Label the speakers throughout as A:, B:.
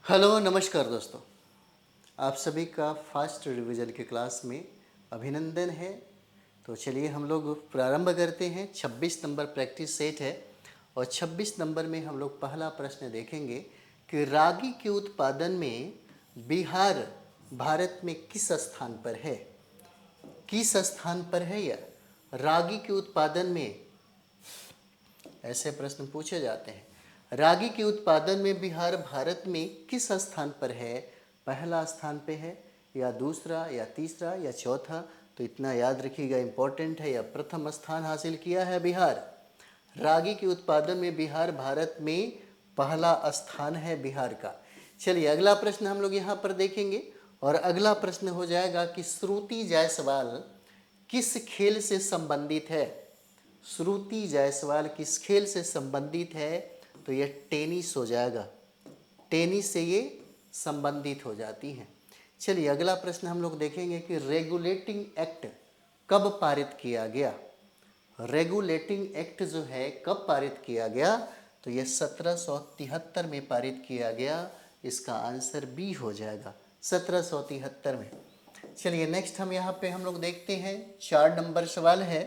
A: Hello नमस्कार दोस्तों, आप सभी का फास्ट रिवीजन के क्लास में अभिनंदन है। तो चलिए हम लोग प्रारंभ करते हैं। 26 नंबर प्रैक्टिस सेट है और 26 नंबर में हम लोग पहला प्रश्न देखेंगे कि रागी के उत्पादन में बिहार भारत में किस स्थान पर है। किस स्थान पर है यह रागी के उत्पादन में, ऐसे प्रश्न पूछे जाते हैं। रागी के उत्पादन में बिहार भारत में किस स्थान पर है। पहला स्थान पे है या दूसरा या तीसरा या चौथा, तो इतना याद रखिएगा, इम्पोर्टेंट है। या प्रथम स्थान हासिल किया है बिहार। रागी के उत्पादन में बिहार भारत में पहला स्थान है बिहार का। चलिए अगला प्रश्न हम लोग यहाँ पर देखेंगे और अगला प्रश्न हो जाएगा कि श्रुति जायसवाल किस खेल से संबंधित है। श्रुति जायसवाल किस खेल से संबंधित है, तो यह टेनिस हो जाएगा। टेनिस से ये संबंधित हो जाती हैं। चलिए अगला प्रश्न हम लोग देखेंगे कि रेगुलेटिंग एक्ट कब पारित किया गया। रेगुलेटिंग एक्ट जो है कब पारित किया गया, तो यह 1773 में पारित किया गया। इसका आंसर बी हो जाएगा, 1773 में। चलिए नेक्स्ट हम यहाँ पे हम लोग देखते हैं, 4 नंबर सवाल है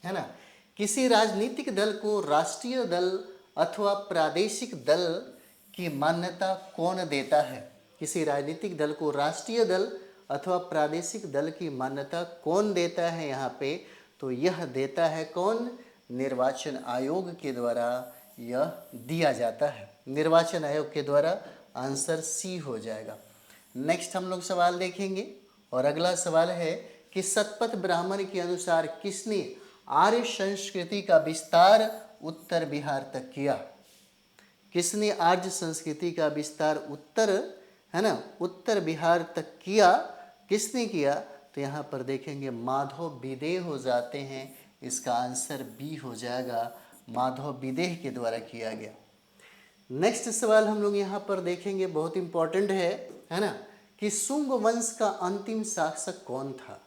A: ना। किसी राजनीतिक दल को राष्ट्रीय दल अथवा प्रादेशिक दल की मान्यता कौन देता है। किसी राजनीतिक दल को राष्ट्रीय दल अथवा प्रादेशिक दल की मान्यता कौन देता है यहाँ पे, तो यह देता है कौन, निर्वाचन आयोग के द्वारा यह दिया जाता है। निर्वाचन आयोग के द्वारा, आंसर सी हो जाएगा। नेक्स्ट हम लोग सवाल देखेंगे और अगला सवाल है कि शतपथ ब्राह्मण के अनुसार किसने आर्य संस्कृति का विस्तार उत्तर बिहार तक किया। किसने आर्य संस्कृति का विस्तार उत्तर बिहार तक किया, किसने किया, तो यहाँ पर देखेंगे माधव विदेह हो जाते हैं। इसका आंसर बी हो जाएगा, माधव विदेह के द्वारा किया गया। नेक्स्ट सवाल हम लोग यहाँ पर देखेंगे, बहुत इंपॉर्टेंट है ना, कि शुंग वंश का अंतिम शासक कौन था।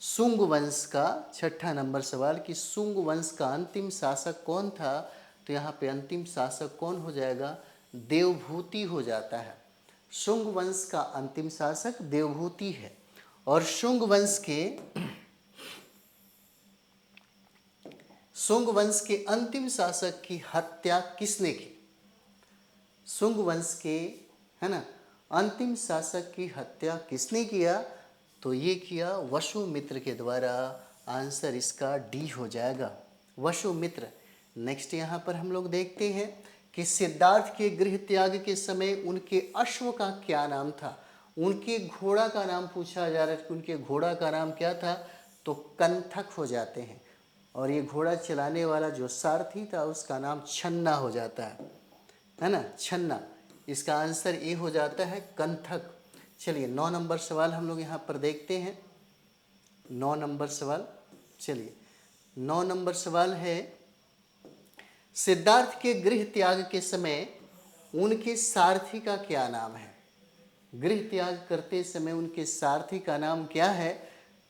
A: शुंग वंश का 6ठा नंबर सवाल कि शुंग वंश का अंतिम शासक कौन था, तो यहाँ पे अंतिम शासक कौन हो जाएगा, देवभूति हो जाता है। शुंग वंश का अंतिम शासक देवभूति है। और शुंग वंश के अंतिम शासक की हत्या किसने की। शुंग वंश के अंतिम शासक की हत्या किसने किया, तो ये किया वसुमित्र के द्वारा। आंसर इसका डी हो जाएगा, वसुमित्र। नेक्स्ट यहाँ पर हम लोग देखते हैं कि सिद्धार्थ के गृह त्याग के समय उनके अश्व का क्या नाम था। उनके घोड़ा का नाम पूछा जा रहा है कि उनके घोड़ा का नाम क्या था, तो कंथक हो जाते हैं। और ये घोड़ा चलाने वाला जो सारथी था उसका नाम छन्ना हो जाता है ना, छन्ना। इसका आंसर ए हो जाता है, कंथक। चलिए 9 नंबर सवाल हम लोग यहाँ पर देखते हैं। 9 नंबर सवाल, चलिए 9 नंबर सवाल है, सिद्धार्थ के गृह त्याग के समय उनके सारथी का क्या नाम है। गृह त्याग करते समय उनके सारथी का नाम क्या है,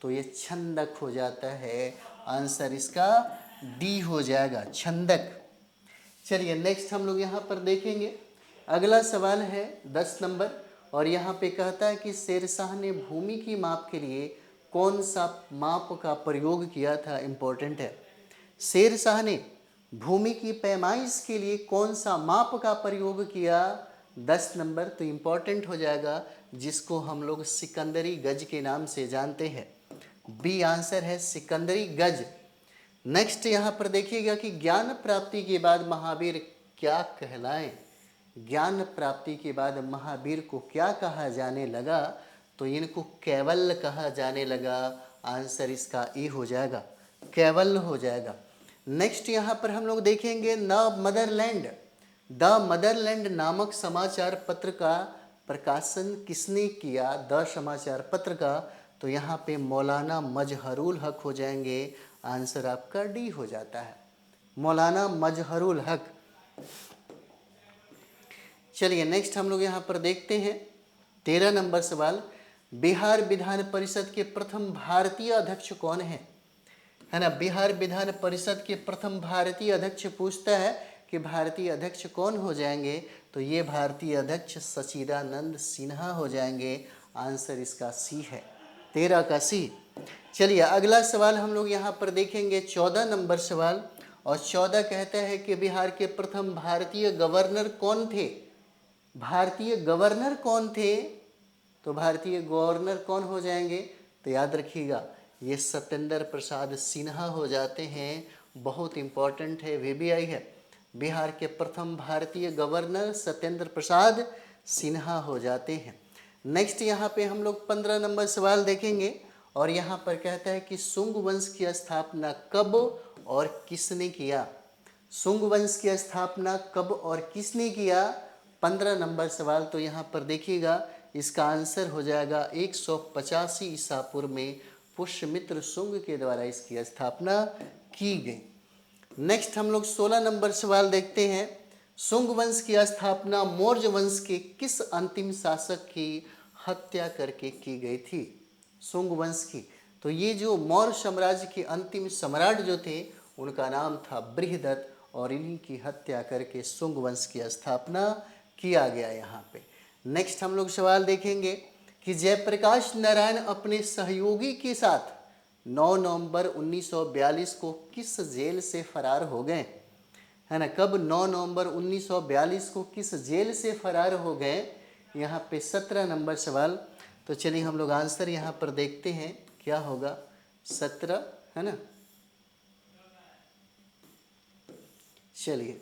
A: तो ये छंदक हो जाता है। आंसर इसका डी हो जाएगा, छंदक। चलिए नेक्स्ट हम लोग यहाँ पर देखेंगे, अगला सवाल है 10 नंबर और यहाँ पे कहता है कि शेरशाह ने भूमि की माप के लिए कौन सा माप का प्रयोग किया था। इम्पोर्टेंट है, शेरशाह ने भूमि की पैमाइश के लिए कौन सा माप का प्रयोग किया। 10 नंबर तो इम्पोर्टेंट हो जाएगा, जिसको हम लोग सिकंदरी गज के नाम से जानते हैं। बी आंसर है, सिकंदरी गज। नेक्स्ट यहाँ पर देखिएगा कि ज्ञान प्राप्ति के बाद महावीर क्या कहलाएं। ज्ञान प्राप्ति के बाद महावीर को क्या कहा जाने लगा, तो इनको कैवल्य कहा जाने लगा। आंसर इसका ए हो जाएगा, कैवल्य हो जाएगा। नेक्स्ट यहाँ पर हम लोग देखेंगे द मदरलैंड नामक समाचार पत्र का प्रकाशन किसने किया। द समाचार पत्र का, तो यहाँ पे मौलाना मजहरुल हक हो जाएंगे। आंसर आपका डी हो जाता है, मौलाना मजहरुल हक। चलिए नेक्स्ट हम लोग यहाँ पर देखते हैं 13 नंबर सवाल, बिहार विधान परिषद के प्रथम भारतीय अध्यक्ष कौन है ना। बिहार विधान परिषद के प्रथम भारतीय अध्यक्ष पूछता है कि भारतीय अध्यक्ष कौन हो जाएंगे, तो ये भारतीय अध्यक्ष सच्चिदानंद सिन्हा हो जाएंगे। आंसर इसका सी है, 13 का सी। चलिए अगला सवाल हम लोग यहाँ पर देखेंगे, 14 नंबर सवाल। और 14 कहता है कि बिहार के प्रथम भारतीय गवर्नर कौन थे? भारतीय गवर्नर कौन थे? तो भारतीय गवर्नर कौन हो जाएंगे? तो याद रखिएगा, ये सत्येंद्र प्रसाद सिन्हा हो जाते हैं। बहुत इंपॉर्टेंट है, वीबीआई है। बिहार के प्रथम भारतीय गवर्नर सत्येंद्र प्रसाद सिन्हा हो जाते हैं। नेक्स्ट यहाँ पे हम लोग 15 नंबर सवाल देखेंगे। और यहाँ पर कहता है कि शुंग वंश की स्थापना कब और किसने किया? शुंग वंश की स्थापना कब और किसने किया? 15 नंबर सवाल। तो यहाँ पर देखिएगा, इसका आंसर हो जाएगा 185 ईसा पूर्व में पुष्यमित्र शुंग के द्वारा इसकी स्थापना की गई। नेक्स्ट हम लोग 16 नंबर सवाल देखते हैं। शुंग वंश की स्थापना मौर्य वंश के किस अंतिम शासक की हत्या करके की गई थी? शुंग वंश की, तो ये जो मौर्य साम्राज्य के अंतिम सम्राट जो थे उनका नाम था बृहदत्त, और इन्हीं की हत्या करके शुंग वंश की स्थापना किया गया यहाँ पे। नेक्स्ट हम लोग सवाल देखेंगे कि जयप्रकाश नारायण अपने सहयोगी के साथ 9 नवंबर 1942 को किस जेल से फरार हो गए? है ना, कब 9 नवंबर 1942 को किस जेल से फरार हो गए? यहाँ पे 17 नंबर सवाल। तो चलिए हम लोग आंसर यहाँ पर देखते हैं क्या होगा। 17 है ना, चलिए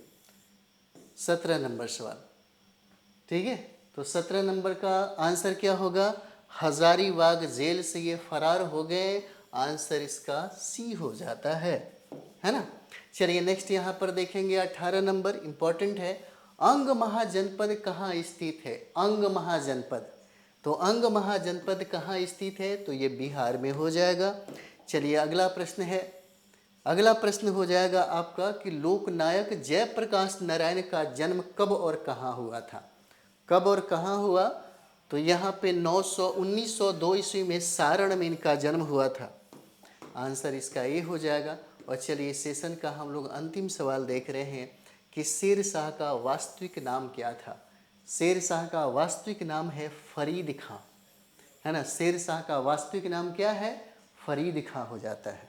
A: 17 नंबर सवाल, ठीक है। तो 17 नंबर का आंसर क्या होगा? हजारीबाग जेल से ये फरार हो गए। आंसर इसका सी हो जाता है ना। चलिए नेक्स्ट यहाँ पर देखेंगे 18 नंबर, इंपॉर्टेंट है। अंग महाजनपद कहाँ स्थित है? अंग महाजनपद, तो अंग महाजनपद कहाँ स्थित है? तो ये बिहार में हो जाएगा। चलिए अगला प्रश्न है, अगला प्रश्न हो जाएगा आपका कि लोकनायक जयप्रकाश नारायण का जन्म कब और कहाँ हुआ था? कब और कहाँ हुआ? तो यहाँ पे 1902 ईस्वी में सारण में इनका जन्म हुआ था। आंसर इसका ये हो जाएगा। और चलिए सेशन का हम लोग अंतिम सवाल देख रहे हैं कि शेर शाह का वास्तविक नाम क्या था? शेर शाह का वास्तविक नाम है फरीद खां, है ना। शेर शाह का वास्तविक नाम क्या है? फरीद खां हो जाता है।